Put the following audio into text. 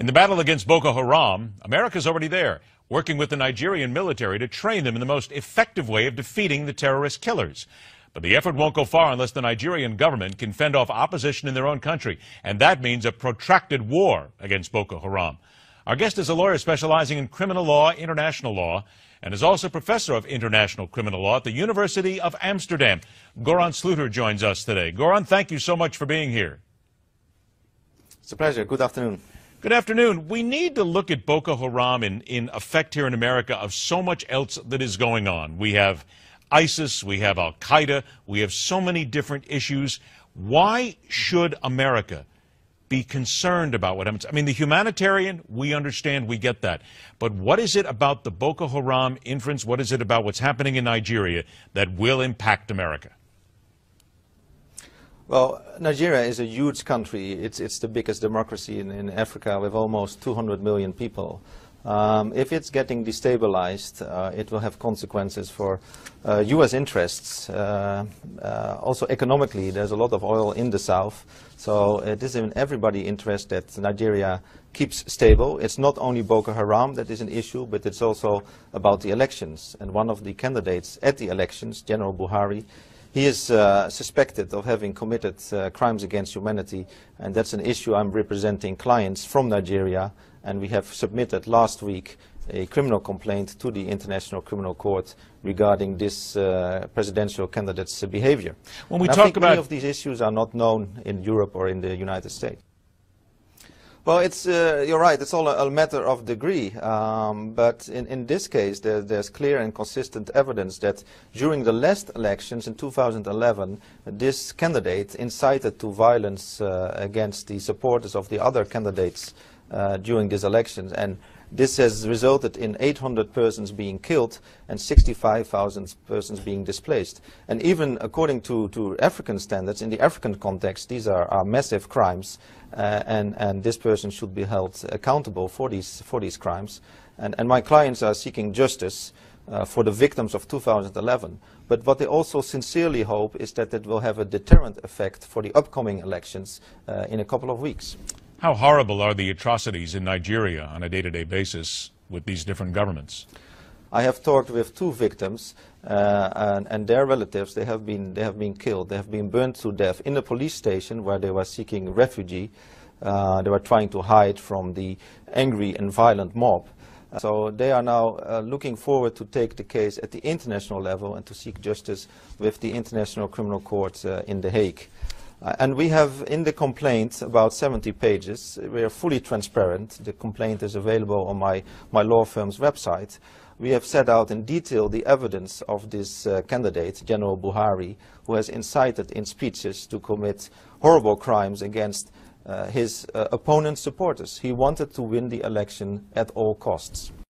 In the battle against Boko Haram, America's already there, working with the Nigerian military to train them in the most effective way of defeating the terrorist killers. But the effort won't go far unless the Nigerian government can fend off opposition in their own country, and that means a protracted war against Boko Haram. Our guest is a lawyer specializing in criminal law, international law, and is also professor of international criminal law at the University of Amsterdam. Goran Sluter joins us today. Goran, thank you so much for being here. It's a pleasure. Good afternoon. Good afternoon. We need to look at Boko Haram in effect here in America of so much else that is going on. We have ISIS, we have Al-Qaeda, we have so many different issues. Why should America be concerned about what happens? I mean, the humanitarian, we understand, we get that. But what is it about the Boko Haram inference, what is it about what's happening in Nigeria that will impact America? Well, Nigeria is a huge country. It's the biggest democracy in Africa with almost 200 million people. If it's getting destabilized, it will have consequences for U.S. interests. Also economically, there's a lot of oil in the south. So it is in everybody's interest that Nigeria keeps stable. It's not only Boko Haram that is an issue, but it's also about the elections. And one of the candidates at the elections, General Buhari, he is suspected of having committed crimes against humanity, and that's an issue. I'm representing clients from Nigeria, and we have submitted last week a criminal complaint to the International Criminal Court regarding this presidential candidate's behavior. When we talk talk about many of these issues are not known in Europe or in the United States. Well, you're right, it's all a matter of degree, but in this case there's clear and consistent evidence that during the last elections in 2011, this candidate incited to violence against the supporters of the other candidates during these elections, and this has resulted in 800 persons being killed and 65,000 persons being displaced. And even according to African standards, in the African context, these are massive crimes, and this person should be held accountable for these crimes. And my clients are seeking justice for the victims of 2011. But what they also sincerely hope is that it will have a deterrent effect for the upcoming elections in a couple of weeks. How horrible are the atrocities in Nigeria on a day-to-day basis with these different governments? I have talked with two victims and their relatives. They have been killed. They have been burned to death in a police station where they were seeking refuge. They were trying to hide from the angry and violent mob. So they are now looking forward to take the case at the international level and to seek justice with the International Criminal Court in The Hague. And we have in the complaint about 70 pages. We are fully transparent. The complaint is available on my law firm's website. We have set out in detail the evidence of this candidate, General Buhari, who has incited in speeches to commit horrible crimes against his opponent's supporters. He wanted to win the election at all costs.